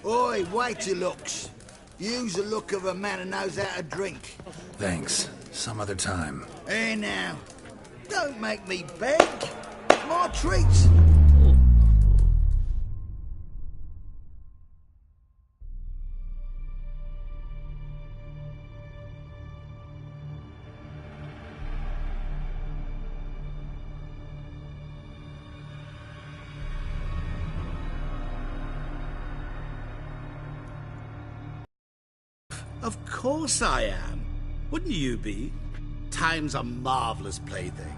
Oi, wait your looks. Use the look of a man who knows how to drink. Thanks. Some other time. Hey now, don't make me beg. More treats. Of course I am. Wouldn't you be? Time's a marvelous plaything.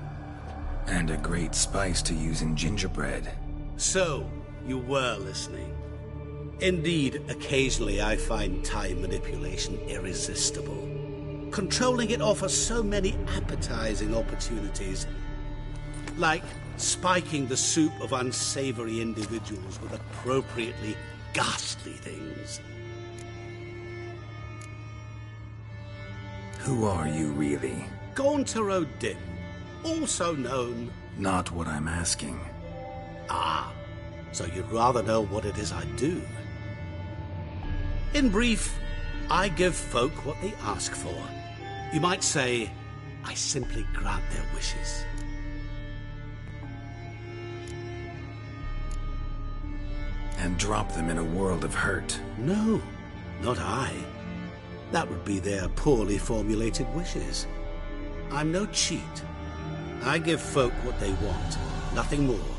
And a great spice to use in gingerbread. So, you were listening. Indeed, occasionally I find time manipulation irresistible. Controlling it offers so many appetizing opportunities. Like spiking the soup of unsavory individuals with appropriately ghastly things. Who are you, really? Gaunter O'Dim, also known... Not what I'm asking. Ah, so you'd rather know what it is I do. In brief, I give folk what they ask for. You might say, I simply grant their wishes. And drop them in a world of hurt. No, not I. That would be their poorly formulated wishes. I'm no cheat. I give folk what they want, nothing more.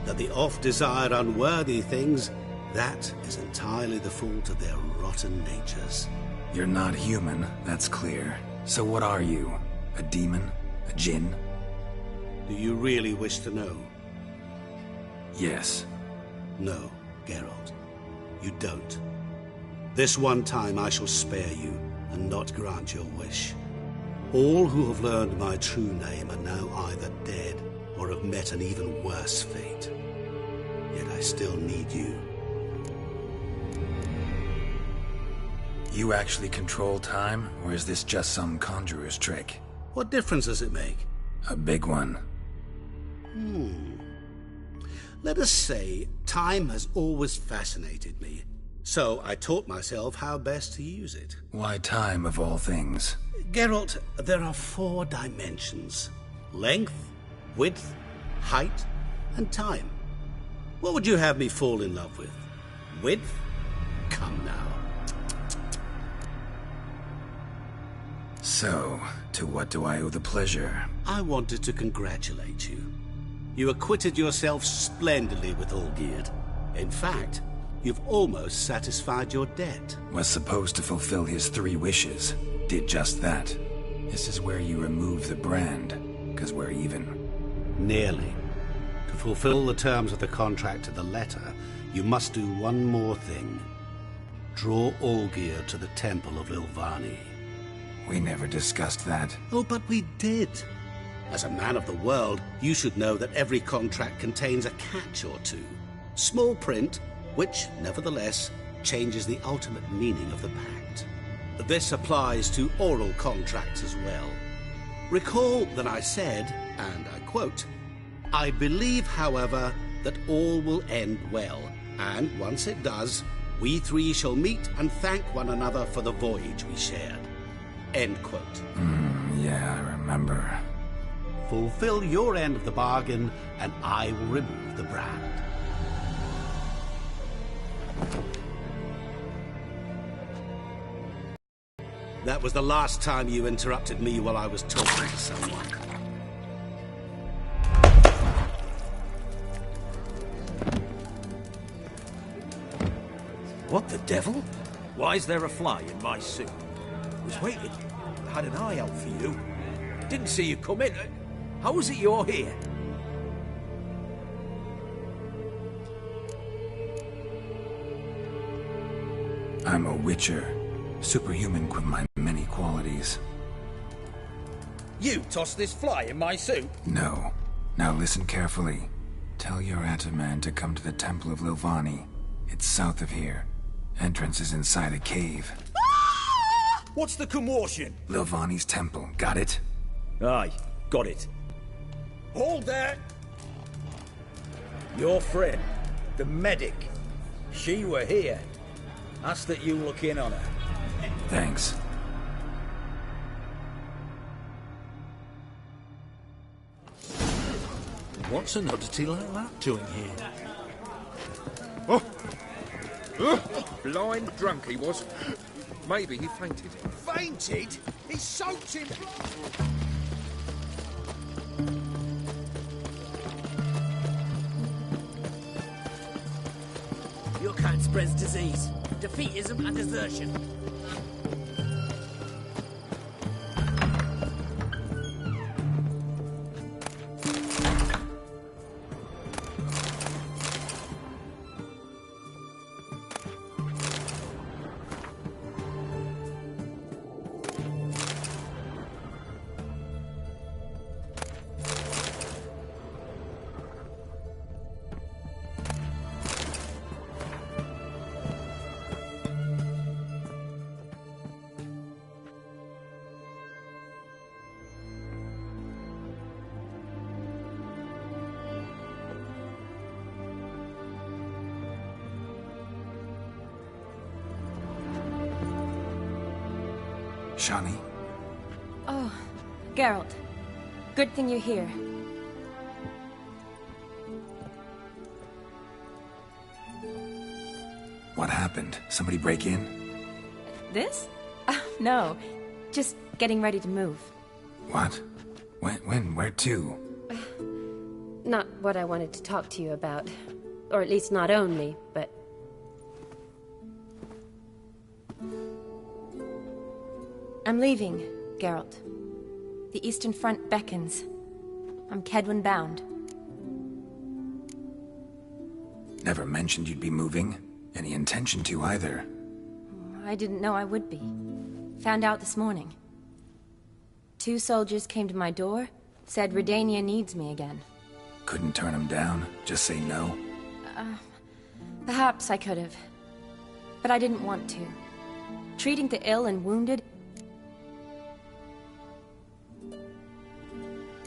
That they oft desire unworthy things, that is entirely the fault of their rotten natures. You're not human, that's clear. So what are you? A demon? A djinn? Do you really wish to know? Yes. No, Geralt. You don't. This one time I shall spare you, and not grant your wish. All who have learned my true name are now either dead, or have met an even worse fate. Yet I still need you. You actually control time, or is this just some conjurer's trick? What difference does it make? A big one. Let us say, time has always fascinated me. So I taught myself how best to use it. Why time, of all things? Geralt, there are 4 dimensions. Length, width, height, and time. What would you have me fall in love with? Width? Come now. So, to what do I owe the pleasure? I wanted to congratulate you. You acquitted yourself splendidly with Olgierd. In fact, you've almost satisfied your debt. Was supposed to fulfill his 3 wishes. Did just that. This is where you remove the brand, because we're even. Nearly. To fulfill the terms of the contract to the letter, you must do one more thing. Draw Olgierd to the Temple of Lilvani. We never discussed that. Oh, but we did. As a man of the world, you should know that every contract contains a catch or two. Small print, which, nevertheless, changes the ultimate meaning of the pact. This applies to oral contracts as well. Recall that I said, and I quote, "I believe, however, that all will end well, and once it does, we 3 shall meet and thank one another for the voyage we shared." End quote. Yeah, I remember. Fulfill your end of the bargain, and I will remove the brand. That was the last time you interrupted me while I was talking to someone. What the devil? Why is there a fly in my suit? Was waiting. Had an eye out for you. Didn't see you come in. How is it you're here? I'm a witcher. Superhuman with my many qualities. You tossed this fly in my suit? No. Now listen carefully. Tell your Ataman to come to the Temple of Lilvani. It's south of here. Entrance is inside a cave. What's the commotion? Lilvani's temple, got it? Aye, got it. Hold there! Your friend, the medic, she were here. Ask that you look in on her. Thanks. What's an oddity like that doing here? Blind drunk he was. Maybe he fainted. Fainted? He soaked him. Your kind spreads disease, defeatism and desertion. Shani? Oh, Geralt. Good thing you're here. What happened? Somebody break in? This? No. Just getting ready to move. What? When? Where to? Not what I wanted to talk to you about. Or at least not only, but... I'm leaving, Geralt. The Eastern Front beckons. I'm Kedwen bound. Never mentioned you'd be moving. Any intention to either. I didn't know I would be. Found out this morning. 2 soldiers came to my door, said Redania needs me again. Couldn't turn him down? Just say no? Perhaps I could have. But I didn't want to. Treating the ill and wounded...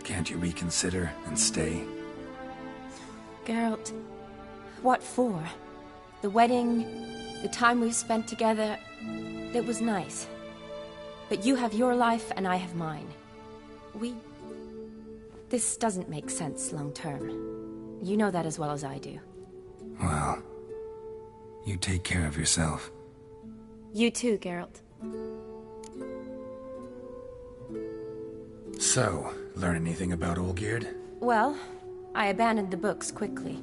Can't you reconsider and stay? Geralt, what for? The wedding, the time we've spent together, it was nice. But you have your life and I have mine. This doesn't make sense long term. You know that as well as I do. Well, you take care of yourself. You too, Geralt. So, learn anything about Olgierd? Well, I abandoned the books quickly.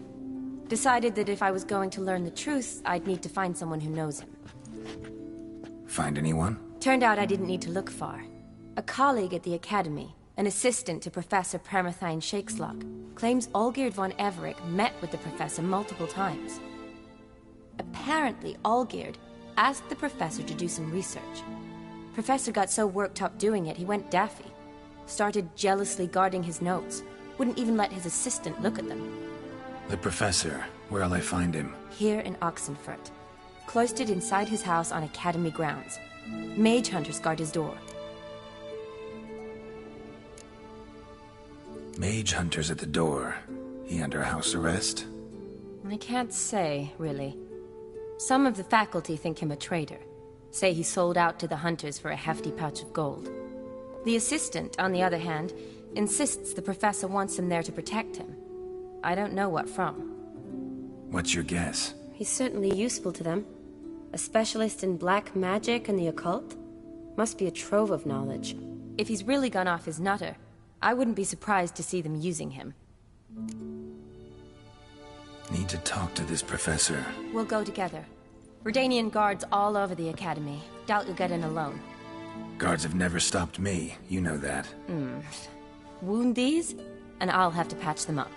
Decided that if I was going to learn the truth, I'd need to find someone who knows him. Find anyone? Turned out I didn't need to look far. A colleague at the Academy, an assistant to Professor Permathine Shakeslock, claims Olgierd von Everec met with the professor multiple times. Apparently, Olgierd asked the professor to do some research. Professor got so worked up doing it, he went daffy. Started jealously guarding his notes. Wouldn't even let his assistant look at them. The professor. Where'll I find him? Here in Oxenfurt. Cloistered inside his house on Academy grounds. Mage hunters guard his door. Mage hunters at the door. He under house arrest? I can't say, really. Some of the faculty think him a traitor. Say he sold out to the hunters for a hefty pouch of gold. The assistant, on the other hand, insists the professor wants him there to protect him. I don't know what from. What's your guess? He's certainly useful to them. A specialist in black magic and the occult? Must be a trove of knowledge. If he's really gone off his nutter, I wouldn't be surprised to see them using him. Need to talk to this professor. We'll go together. Redanian guards all over the Academy. Doubt you'll get in alone. Guards have never stopped me. You know that. Wound these, and I'll have to patch them up.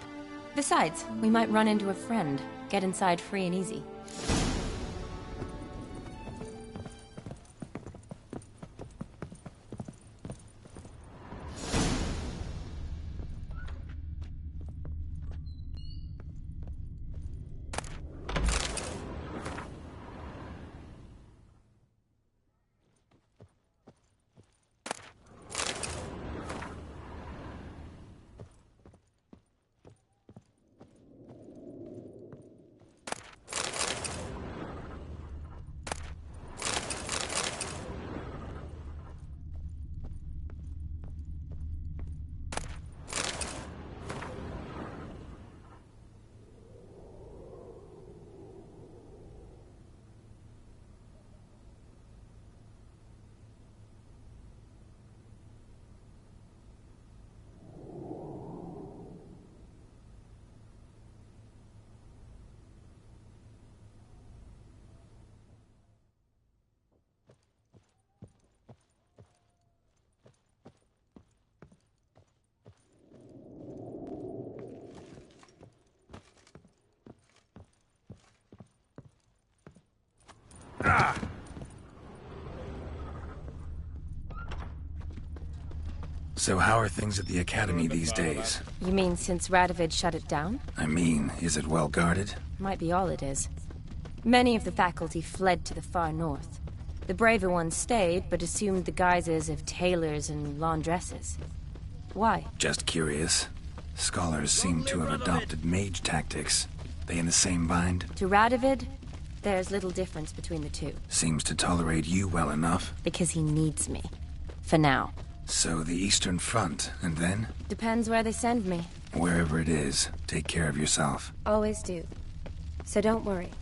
Besides, we might run into a friend. Get inside free and easy. So how are things at the Academy these days? You mean since Radovid shut it down? I mean, is it well guarded? Might be all it is. Many of the faculty fled to the far north. The braver ones stayed, but assumed the guises of tailors and laundresses. Why? Just curious. Scholars seem to have adopted mage tactics. They in the same bind? To Radovid, there's little difference between the two. Seems to tolerate you well enough. Because he needs me. For now. So the Eastern Front, and then? Depends where they send me. Wherever it is, take care of yourself. Always do. So don't worry.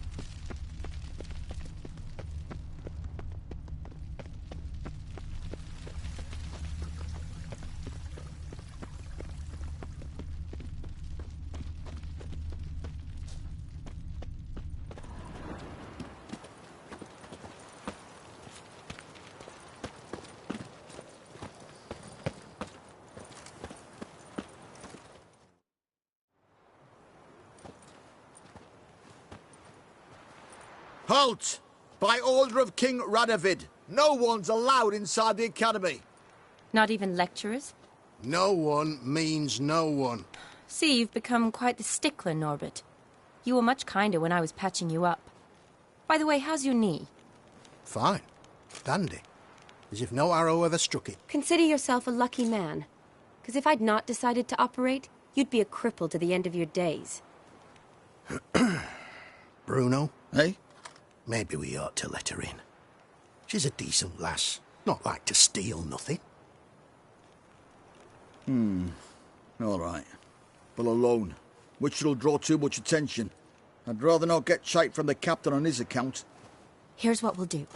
Halt! By order of King Radovid, no one's allowed inside the Academy. Not even lecturers? No one means no one. See, you've become quite the stickler, Norbert. You were much kinder when I was patching you up. By the way, how's your knee? Fine. Dandy. As if no arrow ever struck it. Consider yourself a lucky man. Because if I'd not decided to operate, you'd be a cripple to the end of your days. Bruno, eh? Maybe we ought to let her in. She's a decent lass. Not like to steal nothing. All right. But alone, which will draw too much attention. I'd rather not get shite from the captain on his account. Here's what we'll do.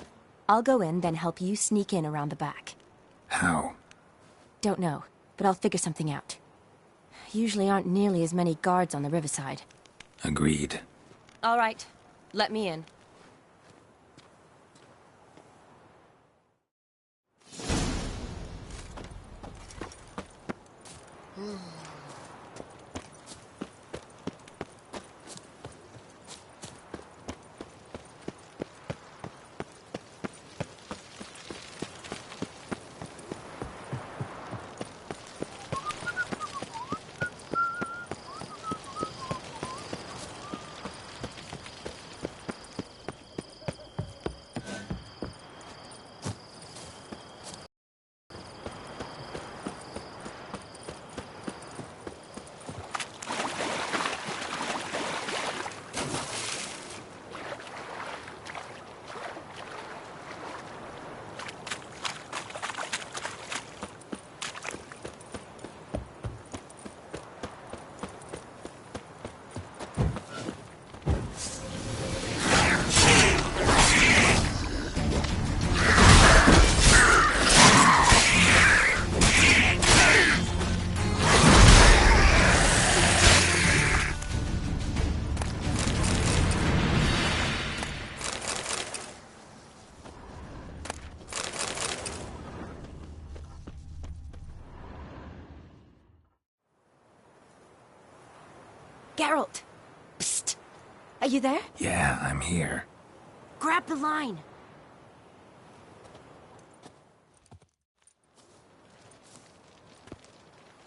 I'll go in, then help you sneak in around the back. How? Don't know, but I'll figure something out. Usually aren't nearly as many guards on the riverside. Agreed. All right. Let me in. Geralt! Psst! Are you there? Yeah, I'm here. Grab the line!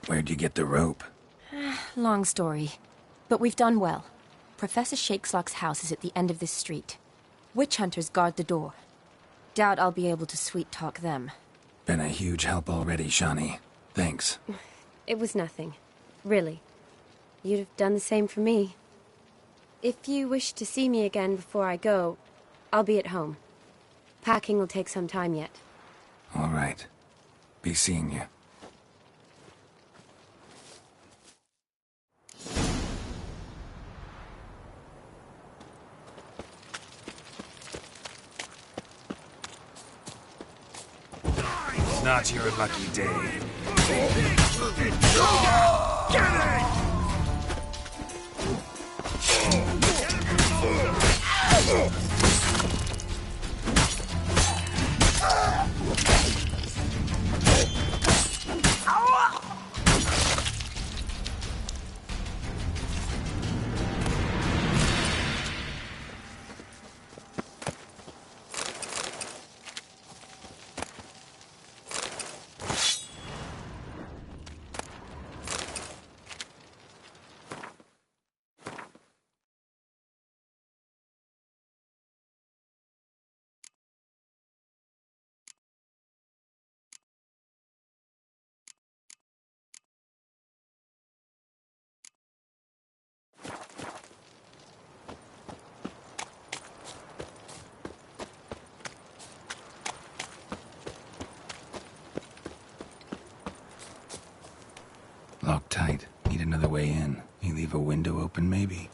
Where'd you get the rope? Long story. But we've done well. Professor Shakeslock's house is at the end of this street. Witch hunters guard the door. Doubt I'll be able to sweet-talk them. Been a huge help already, Shani. Thanks. It was nothing. Really. You'd have done the same for me. If you wish to see me again before I go, I'll be at home. Packing will take some time yet. All right. Be seeing you. Not your lucky day. Leave a window open, maybe?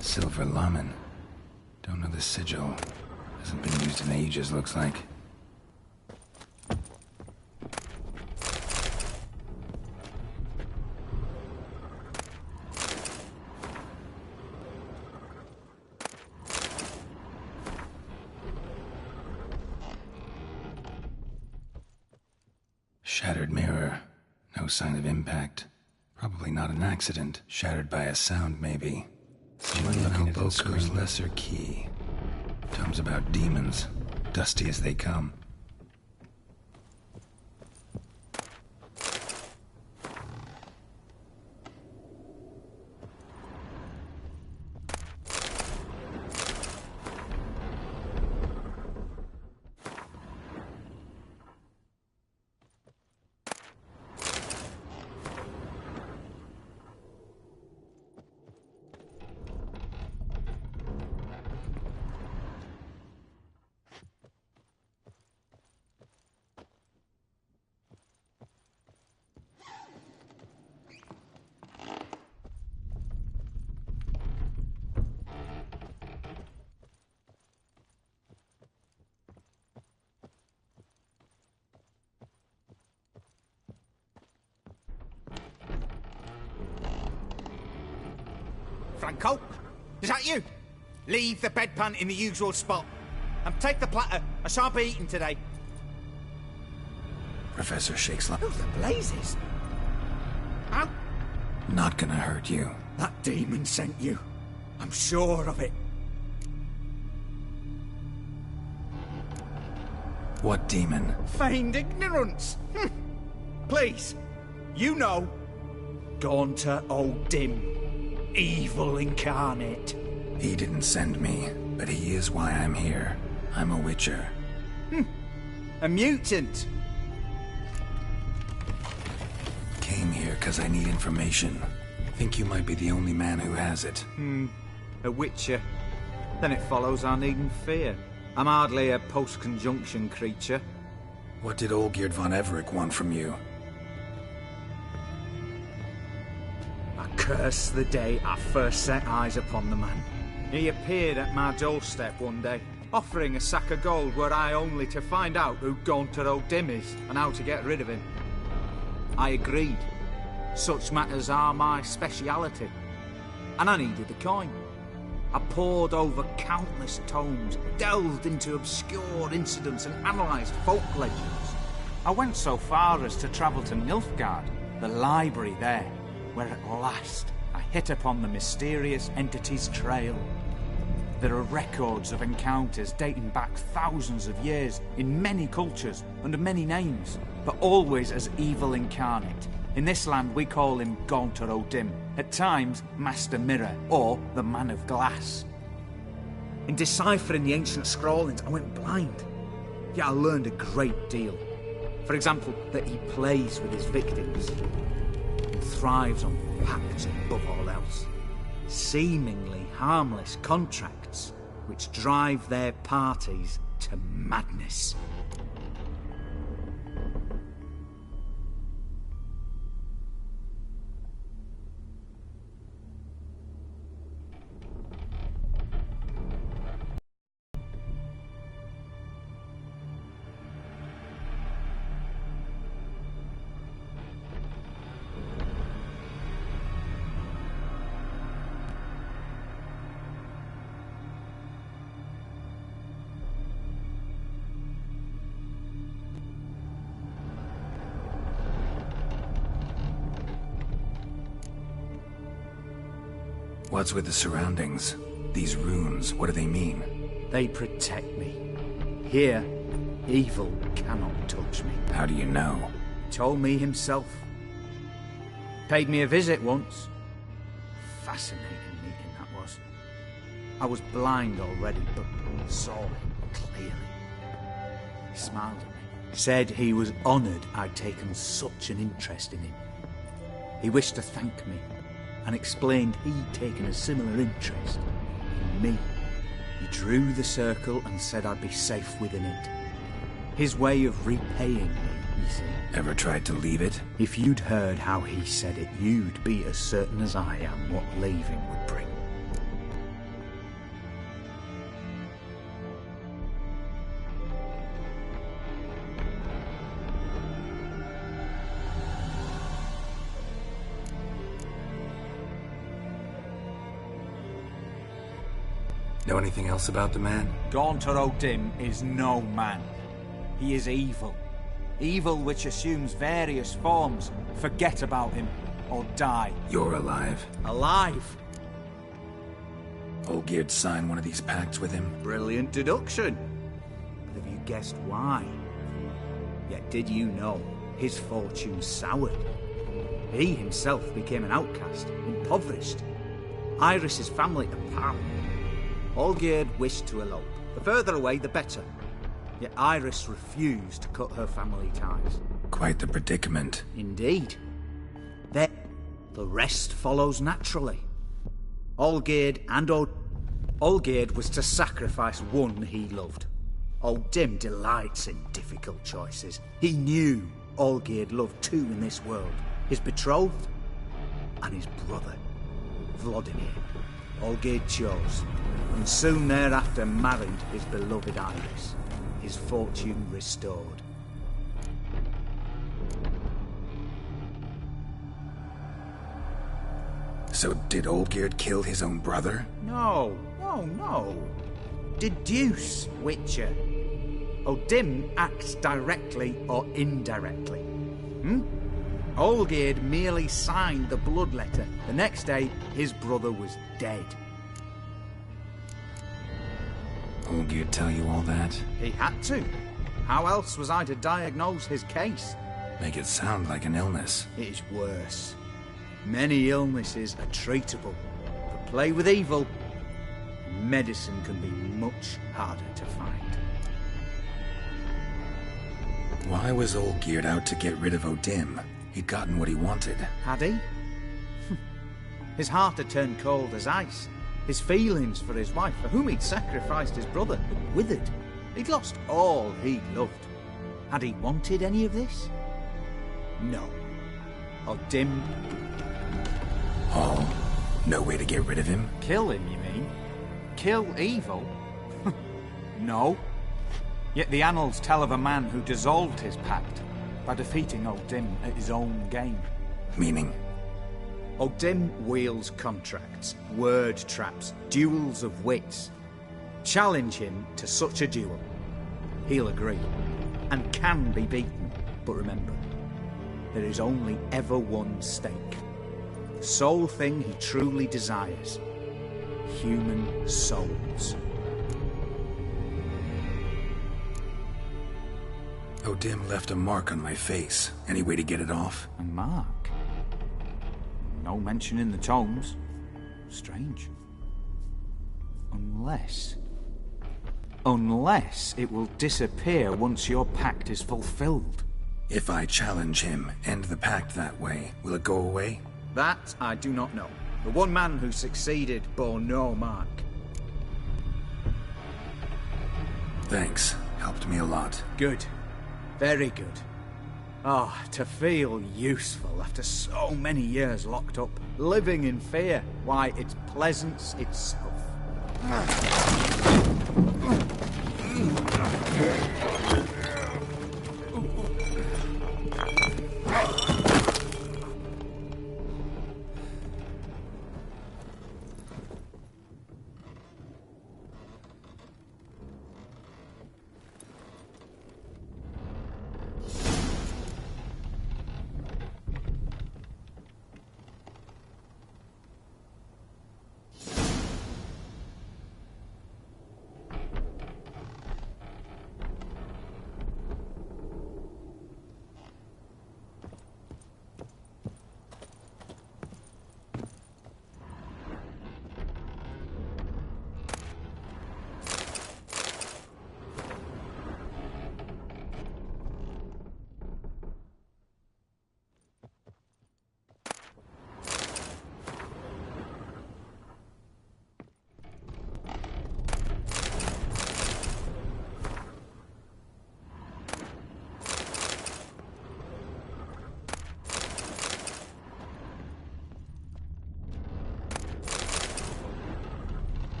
Silver Laman. Don't know the sigil. Hasn't been used in ages, looks like. Shattered mirror. No sign of impact. Probably not an accident. Shattered by a sound, maybe. Looking at Volker's lesser key. Tomes about demons. Dusty as they come. Franco? Is that you? Leave the bedpan in the usual spot. And take the platter. I shan't be eating today. Professor Shakeslock. Who the blazes? How? Not gonna hurt you. That demon sent you. I'm sure of it. What demon? Feigned ignorance. Please. You know. Gaunter O'Dim. Evil incarnate. He didn't send me, but he is why I'm here. I'm a witcher. A mutant. Came here because I need information. Think you might be the only man who has it. A witcher. Then it follows I needn't fear. I'm hardly a post-conjunction creature. What did Olgierd von Everec want from you? I curse the day I first set eyes upon the man. He appeared at my doorstep one day, offering a sack of gold were I only to find out who Gaunter O'Dim is and how to get rid of him. I agreed. Such matters are my speciality. And I needed the coin. I pored over countless tomes, delved into obscure incidents and analysed folk legends. I went so far as to travel to Nilfgaard, the library there, where at last I hit upon the mysterious entity's trail. There are records of encounters dating back thousands of years in many cultures, under many names, but always as evil incarnate. In this land we call him Gaunter O'Dim, at times Master Mirror, or the Man of Glass. In deciphering the ancient scrawlings, I went blind. Yet I learned a great deal. For example, that he plays with his victims and thrives on pacts above all else. Seemingly harmless contracts which drive their parties to madness. What's with the surroundings? These runes, what do they mean? They protect me. Here, evil cannot touch me. How do you know? Told me himself. Paid me a visit once. Fascinating meeting that was. I was blind already, but saw him clearly. He smiled at me. Said he was honoured I'd taken such an interest in him. He wished to thank me, and explained he'd taken a similar interest in me. He drew the circle and said I'd be safe within it. His way of repaying me, you see. Ever tried to leave it? If you'd heard how he said it, you'd be as certain as I am what leaving would bring. Know anything else about the man? Gaunter O'Dim is no man. He is evil. Evil which assumes various forms. Forget about him, or die. You're alive? Alive? Olgierd signed one of these pacts with him? Brilliant deduction. But have you guessed why? Yet did you know his fortune soured? He himself became an outcast, impoverished. Iris's family a pal. Olgierd wished to elope. The further away, the better. Yet Iris refused to cut her family ties. Quite the predicament. Indeed. Then, the rest follows naturally. Olgierd was to sacrifice one he loved. O'Dim delights in difficult choices. He knew Olgierd loved two in this world. His betrothed and his brother, Vladimir. Olgierd chose, and soon thereafter married his beloved Iris, his fortune restored. So did Olgierd kill his own brother? No. Deduce, Witcher. O'Dim acts directly or indirectly. Olgierd merely signed the bloodletter. The next day, his brother was dead. Olgierd tell you all that? He had to. How else was I to diagnose his case? Make it sound like an illness. It is worse. Many illnesses are treatable, but play with evil, medicine can be much harder to find. Why was Olgierd out to get rid of O'Dim? He'd gotten what he wanted. Had he? His heart had turned cold as ice. His feelings for his wife, for whom he'd sacrificed his brother, had withered. He'd lost all he loved. Had he wanted any of this? No. O'Dim... All? No way to get rid of him? Kill him, you mean? Kill evil? No. Yet the annals tell of a man who dissolved his pact by defeating O'Dim at his own game. Meaning? O'Dim wields contracts, word traps, duels of wits. Challenge him to such a duel. He'll agree, and can be beaten. But remember, there is only ever one stake. The sole thing he truly desires. human souls. O'Dim left a mark on my face. Any way to get it off? A mark? No mention in the tomes. Strange. Unless it will disappear once your pact is fulfilled. If I challenge him, end the pact that way, will it go away? That I do not know. The one man who succeeded bore no mark. Thanks. Helped me a lot. Good. Very good. Ah, to feel useful after so many years locked up, living in fear. Why, it's pleasance itself.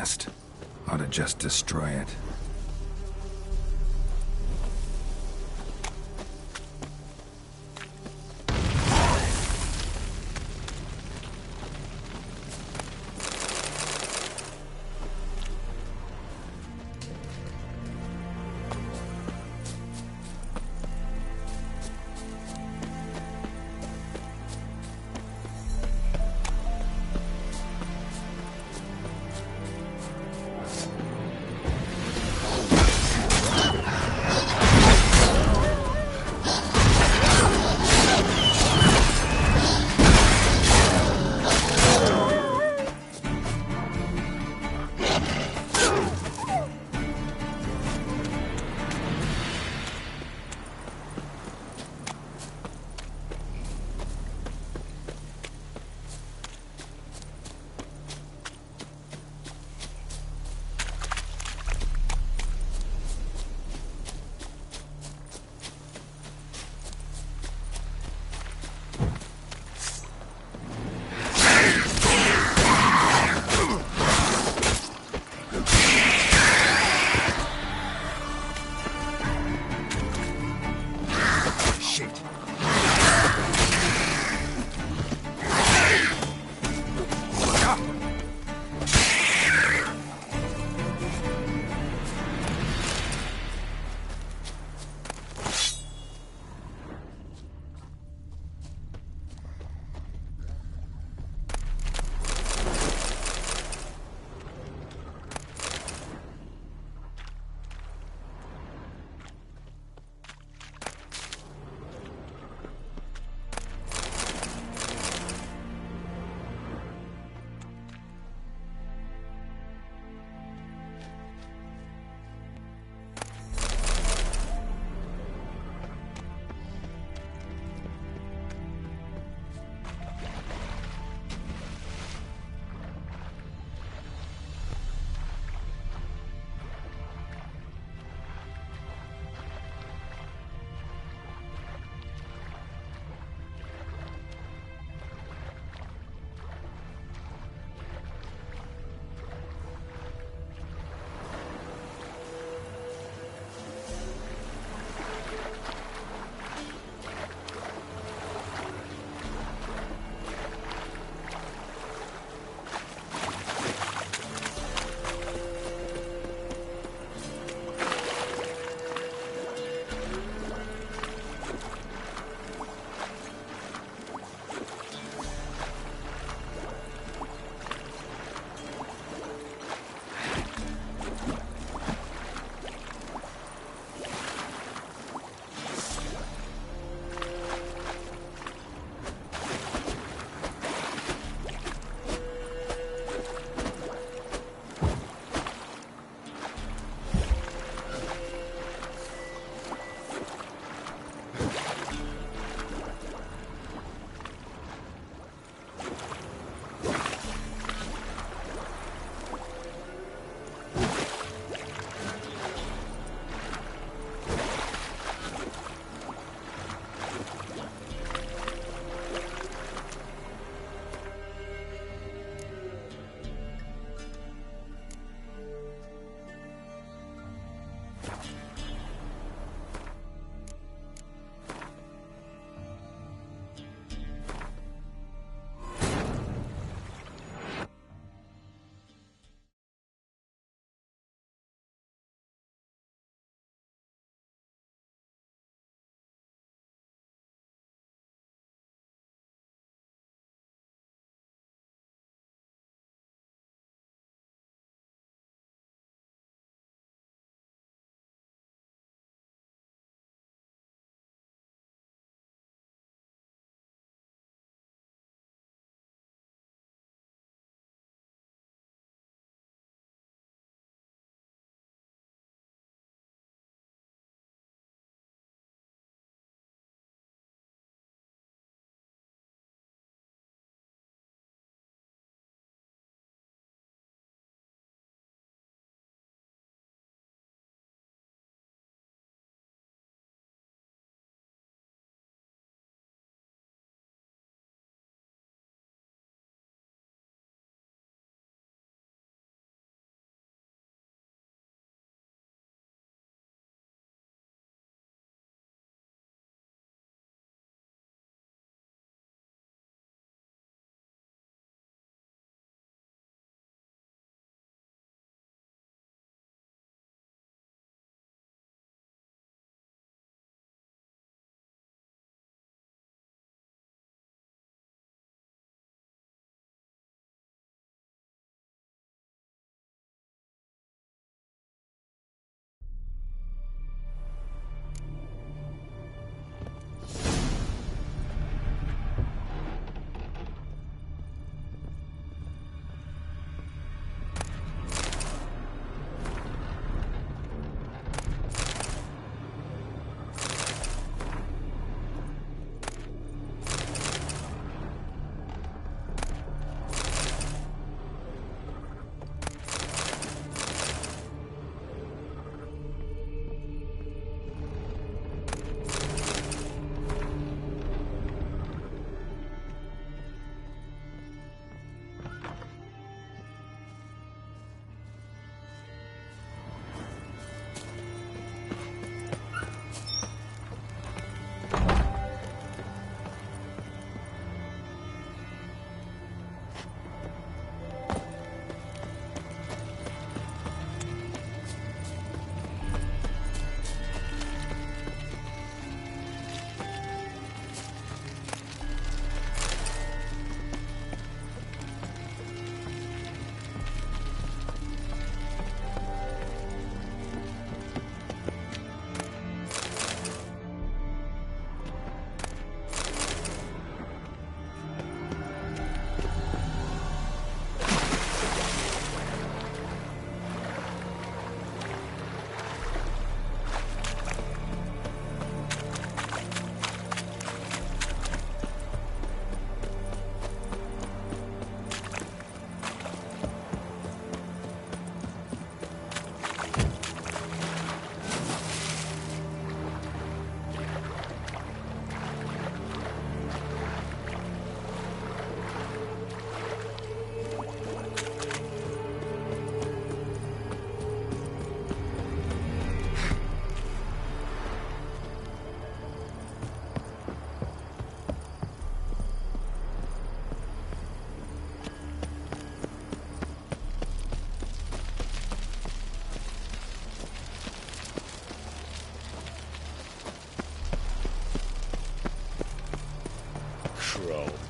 nest. Ought to just destroy it.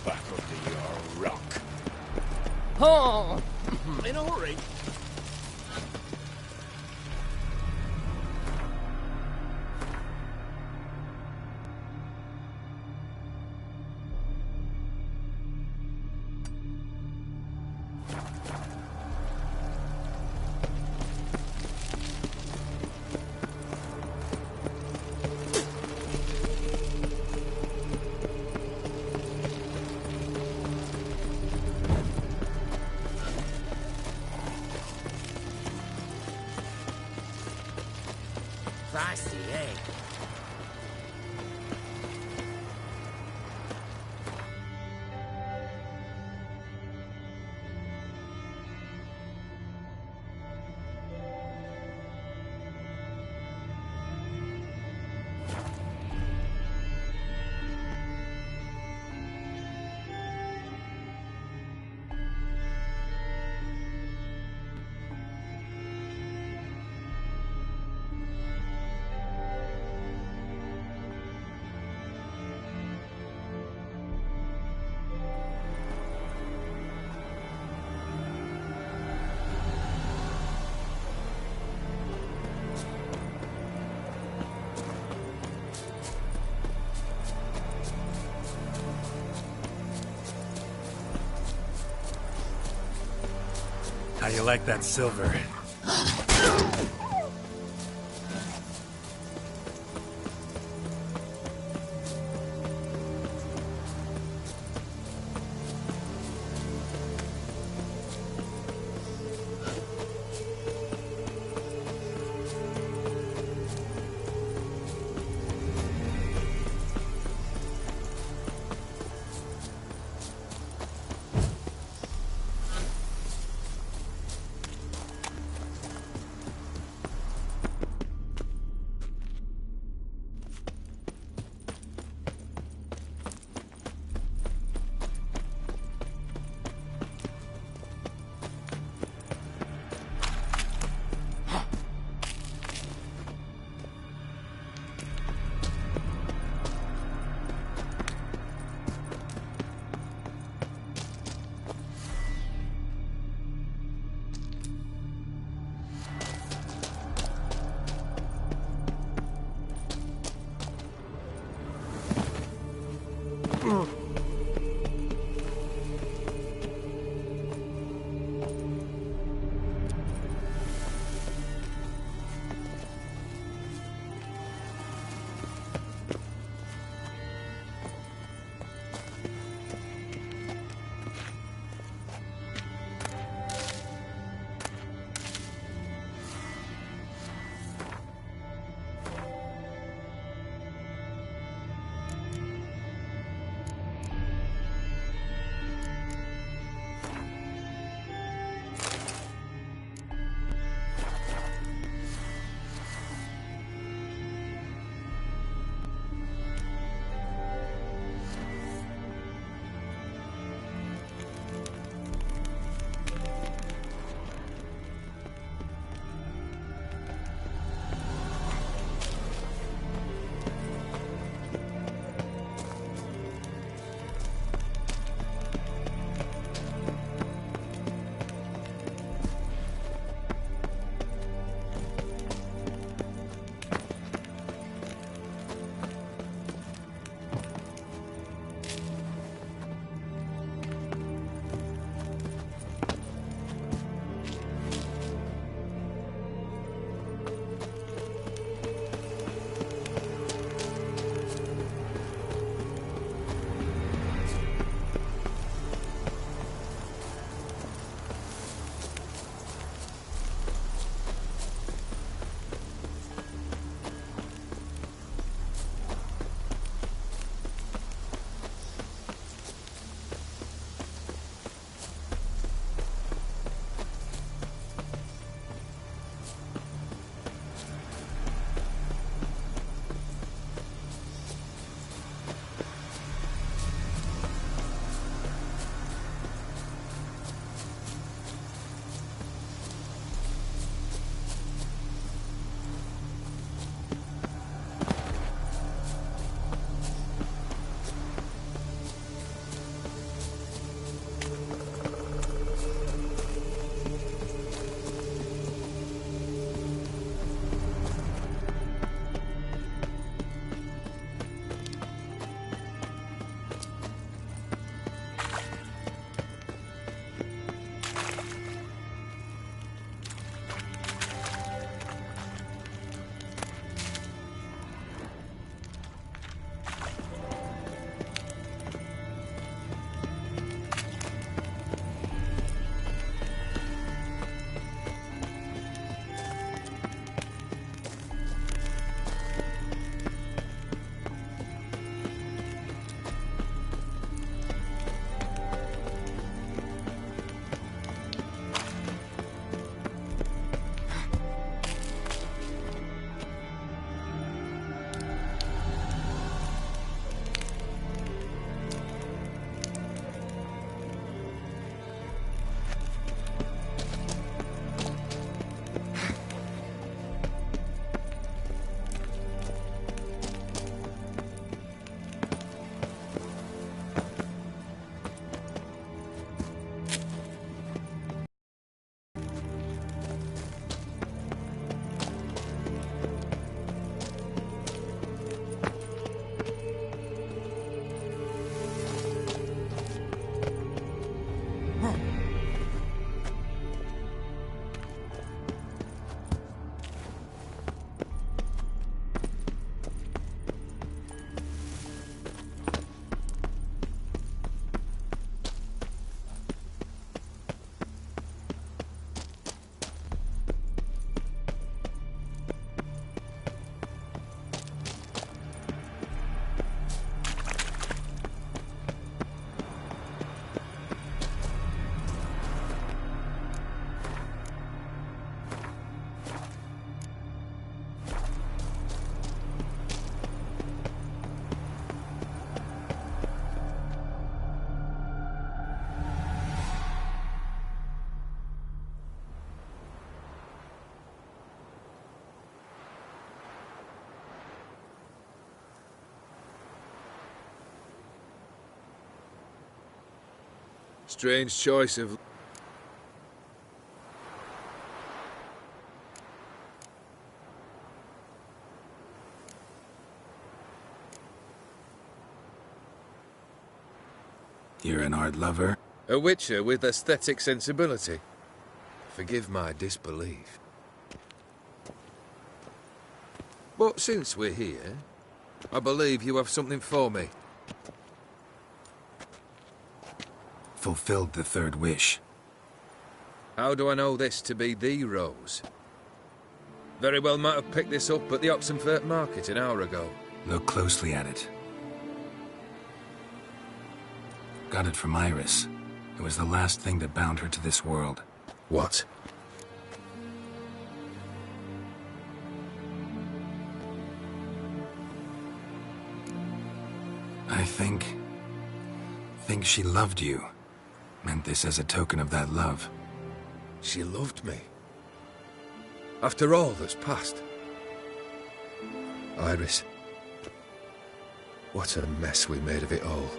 back under your rock. Oh, in a hurry. Feisty, eh? How do you like that silver? Strange choice of... You're an art lover? A witcher with aesthetic sensibility. Forgive my disbelief. But since we're here, I believe you have something for me. Fulfilled the third wish. How do I know this to be the rose? Very well might have picked this up at the Oxenfurt market an hour ago. Look closely at it. Got it from Iris. It was the last thing that bound her to this world. What? I think she loved you. Meant this as a token of that love. She loved me. After all that's passed. Iris. What a mess we made of it all.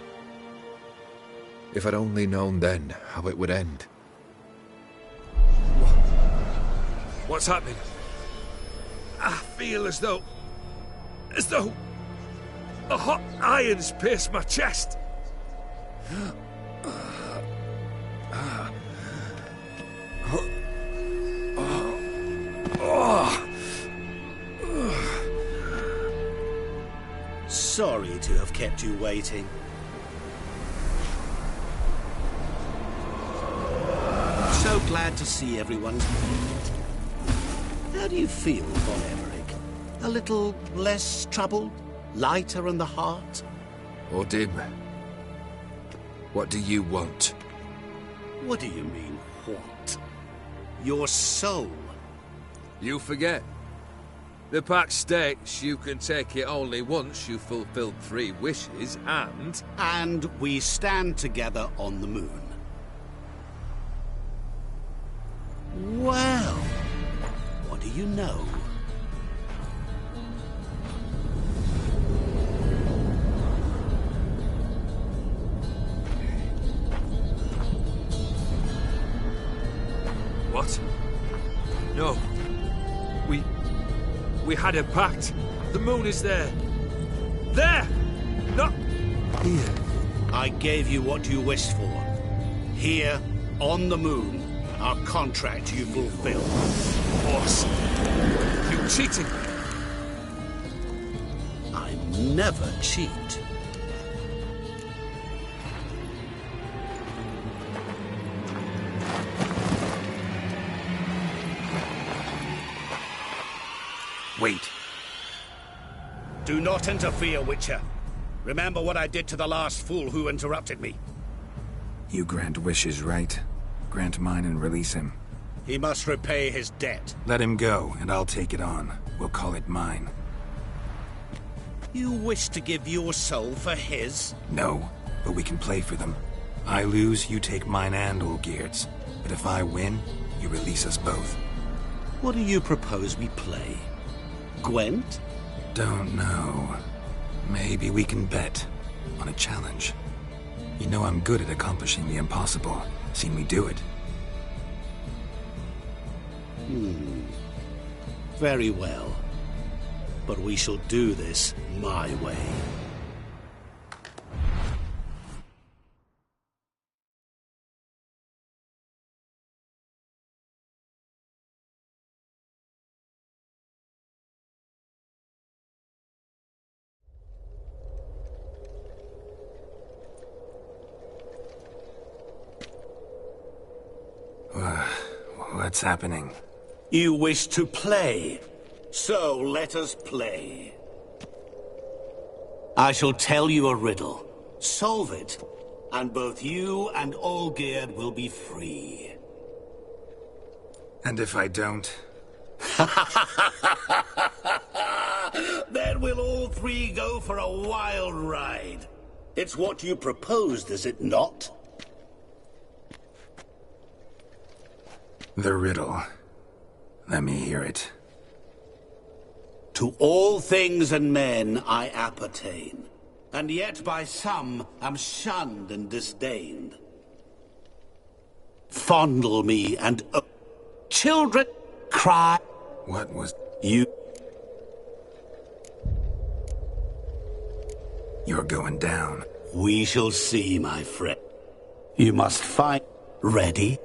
If I'd only known then how it would end. What's happening? I feel as though a hot iron's pierced my chest. Sorry to have kept you waiting. So glad to see everyone's moved. How do you feel, Von Emmerich? A little less troubled? Lighter in the heart? Or dim? What do you want? What do you mean, what? Your soul. You forget. The pact states you can take it only once you've fulfilled 3 wishes, and... And we stand together on the moon. Well, what do you know? What? No. We had a pact. The moon is there. There! Not here. I gave you what you wished for. Here, on the moon, our contract you fulfilled. Boss, you cheating. I never cheat. Wait. Do not interfere, Witcher. Remember what I did to the last fool who interrupted me. You grant wishes, right? Grant mine and release him. He must repay his debt. Let him go, and I'll take it on. We'll call it mine. You wish to give your soul for his? No, but we can play for them. I lose, you take mine and Olgierd's. But if I win, you release us both. What do you propose we play? Gwent? Don't know. Maybe we can bet on a challenge. You know I'm good at accomplishing the impossible. Seen me do it. Very well. But we shall do this my way. What's happening? You wish to play, so let us play. I shall tell you a riddle. Solve it, and both you and Olgierd will be free. And if I don't? Then we'll all 3 go for a wild ride. It's what you proposed, is it not? The riddle. Let me hear it. To all things and men I appertain, and yet by some am shunned and disdained. fondle me and children cry. What was... You... You're going down. We shall see, my friend. You must fight. Ready?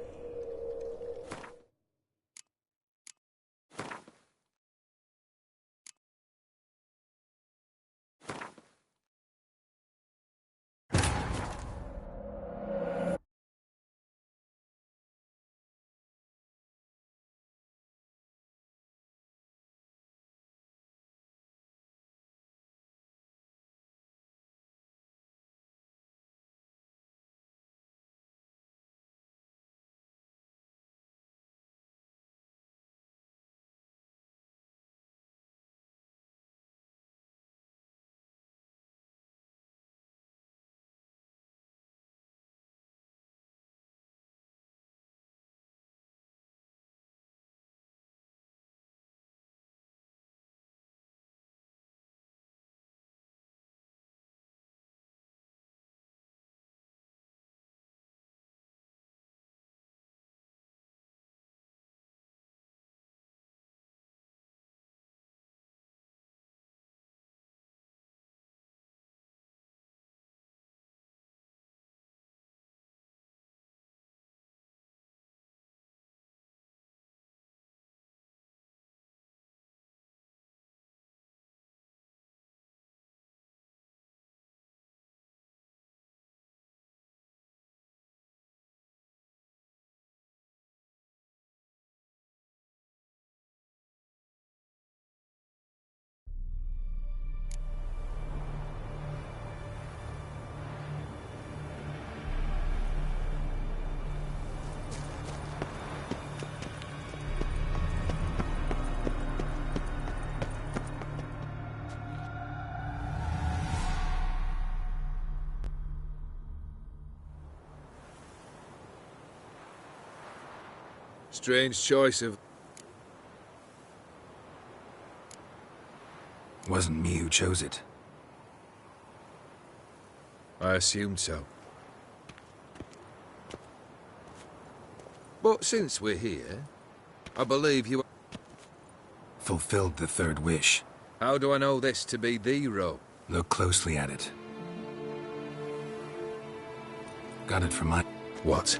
Strange choice of... Wasn't me who chose it. I assumed so. But since we're here, I believe you... Fulfilled the third wish. How do I know this to be the rope? Look closely at it. Got it from my... What?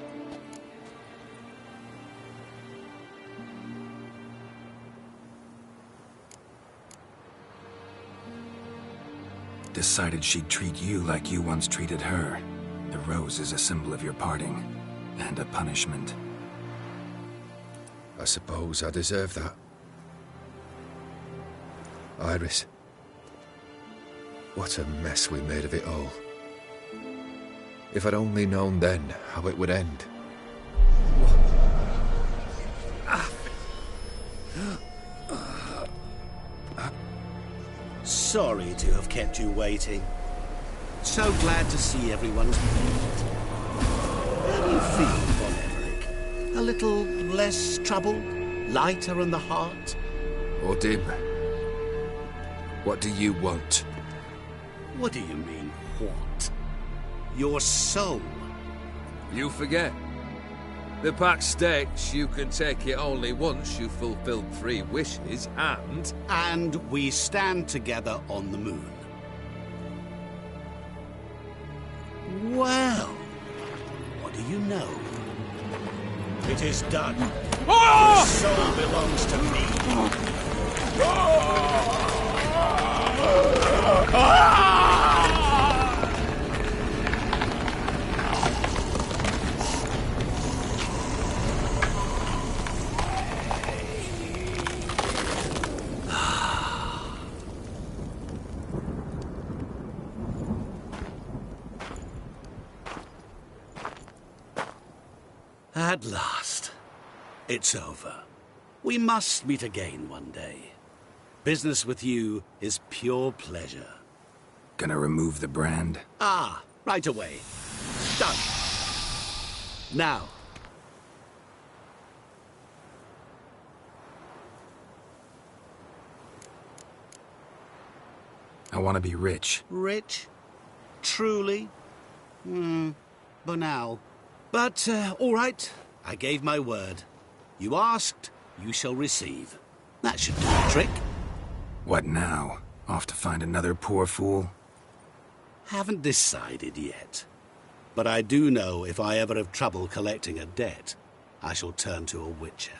Decided she'd treat you like you once treated her. The rose is a symbol of your parting, and a punishment. I suppose I deserve that. Iris. What a mess we made of it all. If I'd only known then how it would end. Sorry to have kept you waiting. So glad to see everyone's made. How do you feel, Von Everett? A little less troubled? Lighter in the heart? Odim, what do you want? What do you mean, what? Your soul. You forget. The pact states you can take it only once you've fulfilled 3 wishes, and... And we stand together on the moon. Well, what do you know? It is done. Your soul belongs to me. At last, it's over. We must meet again one day. Business with you is pure pleasure. Gonna remove the brand? Ah, right away. Done. Now. I want to be rich. Rich? Truly? Banal. But, all right. I gave my word. You asked, you shall receive. That should do the trick. What now? Off to find another poor fool? Haven't decided yet. But I do know if I ever have trouble collecting a debt, I shall turn to a witcher.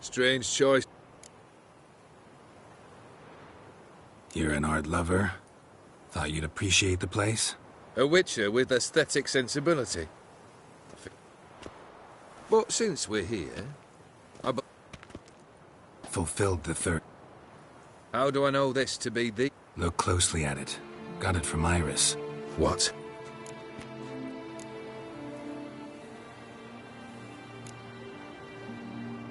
Strange choice. You're an art lover? Thought you'd appreciate the place? A witcher with aesthetic sensibility. But since we're here, Fulfilled the third. How do I know this to be the... Look closely at it. Got it from Iris. What?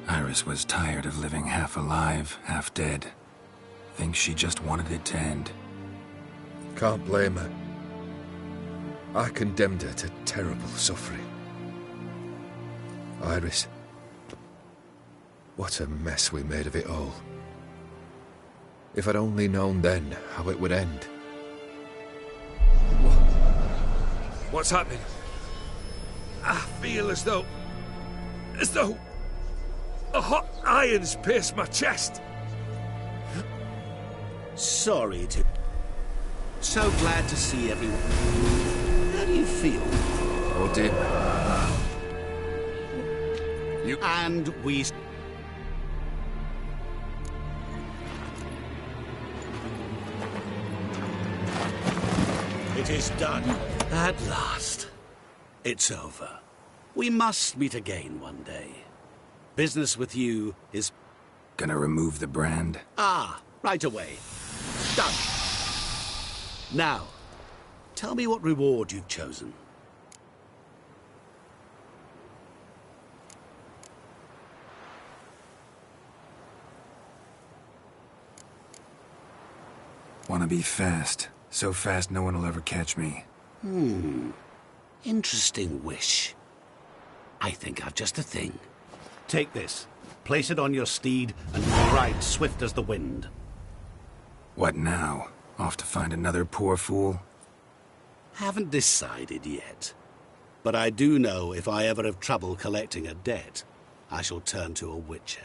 Iris was tired of living half alive, half dead. Thinks she just wanted it to end. Can't blame her. I condemned her to terrible suffering. Iris. What a mess we made of it all. If I'd only known then how it would end. What's happening? I feel as though a hot iron's pierced my chest. Sorry to... So glad to see everyone. How do you feel? Oh dear. You... And we... It is done. At last. It's over. We must meet again one day. Business with you is... Gonna remove the brand? Ah, right away. Done. Now, tell me what reward you've chosen. Wanna be fast. So fast no one will ever catch me. Interesting wish. I think I've just a thing. Take this. Place it on your steed and ride swift as the wind. What now? Off to find another poor fool? Haven't decided yet. But I do know if I ever have trouble collecting a debt, I shall turn to a witcher.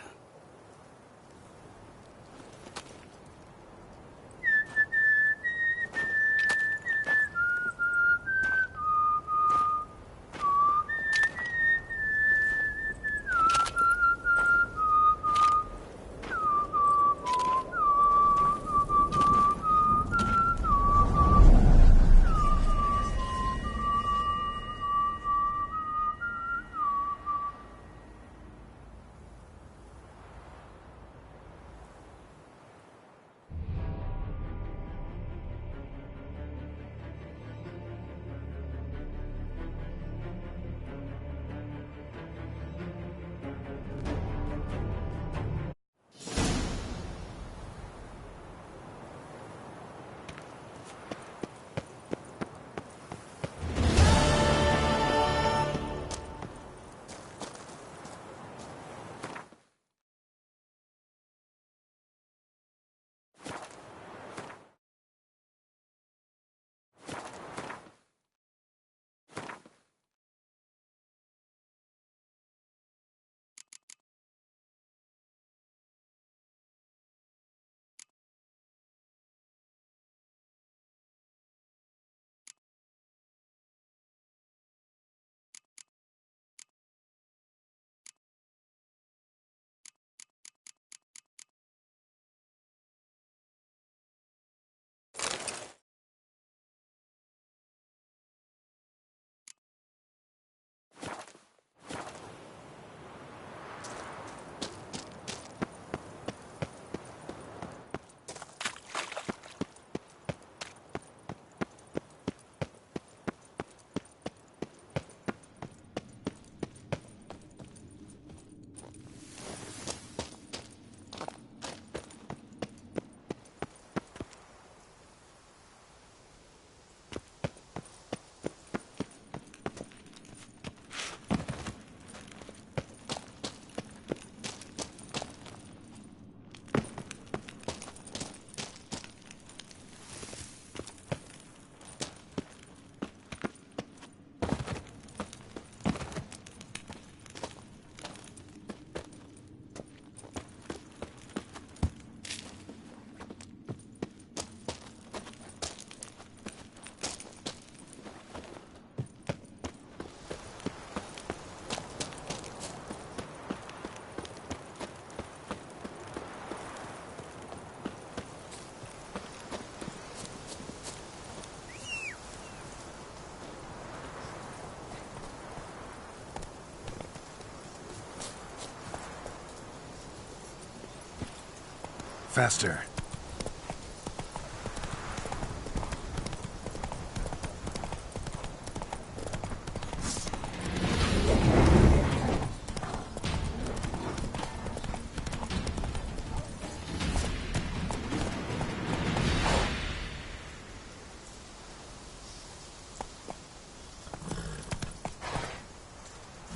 Faster.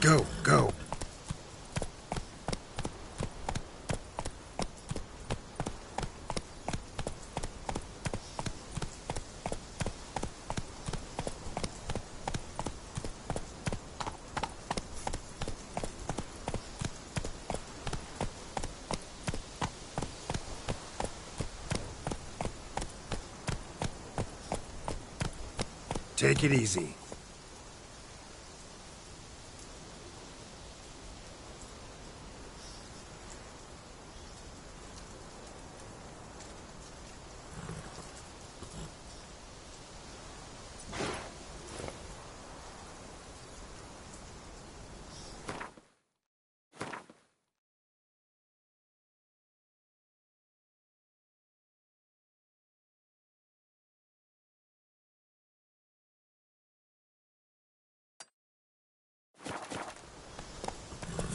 Go, go. Take it easy.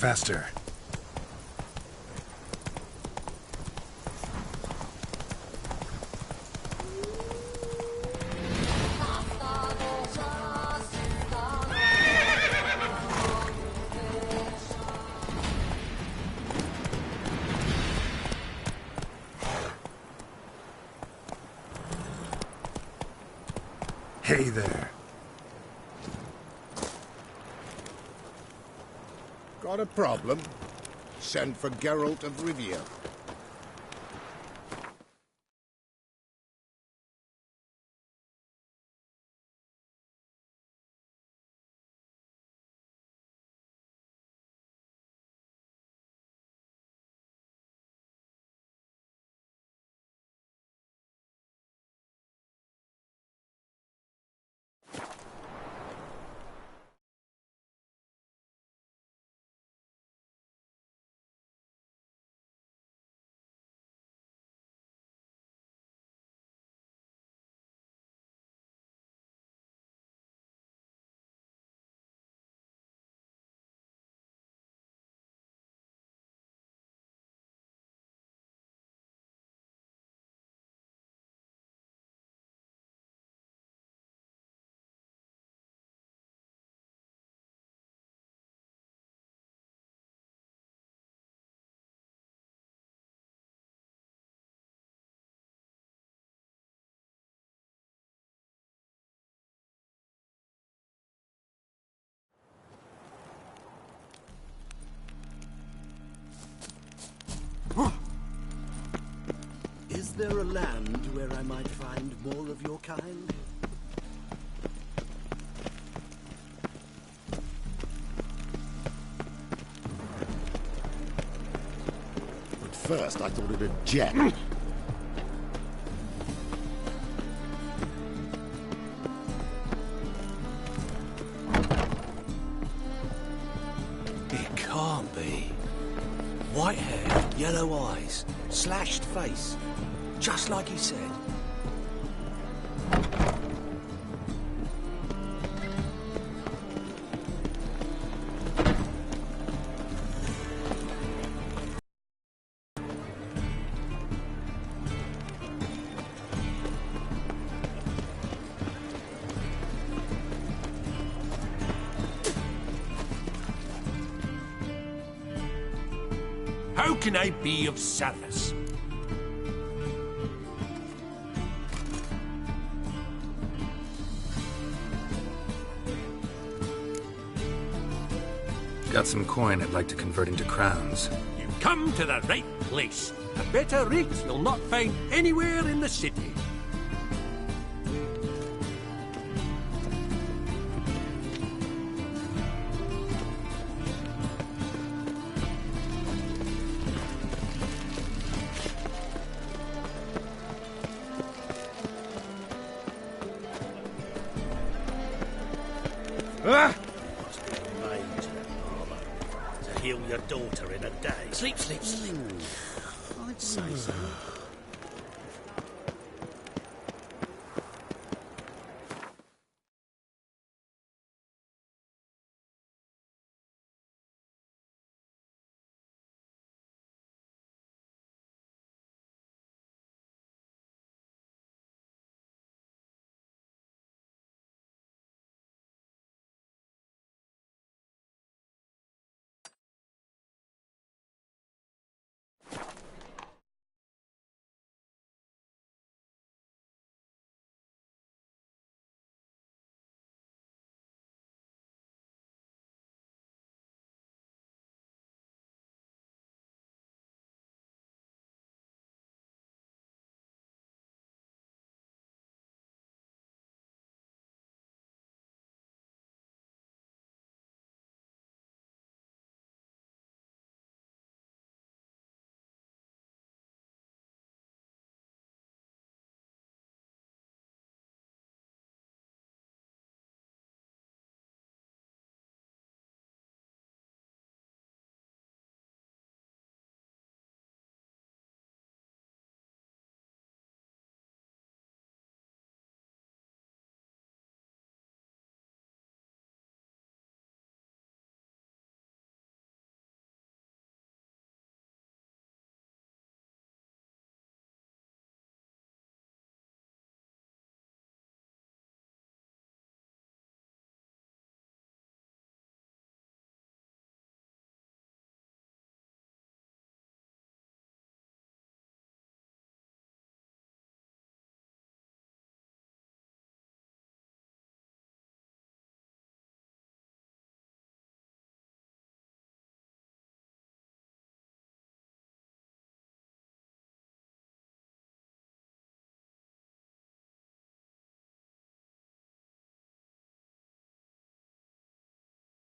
Faster. Hey there. Got a problem? Send for Geralt of Rivia. Is there a land where I might find more of your kind? At first, I thought it a jet. It can't be. White hair, yellow eyes, slashed face. Just like he said. How can I be of service? Got some coin I'd like to convert into crowns. You've come to the right place. A better rate you'll not find anywhere in the city. Ah! To heal your daughter in a day. Sleep, sleep, sleep. I'd say so.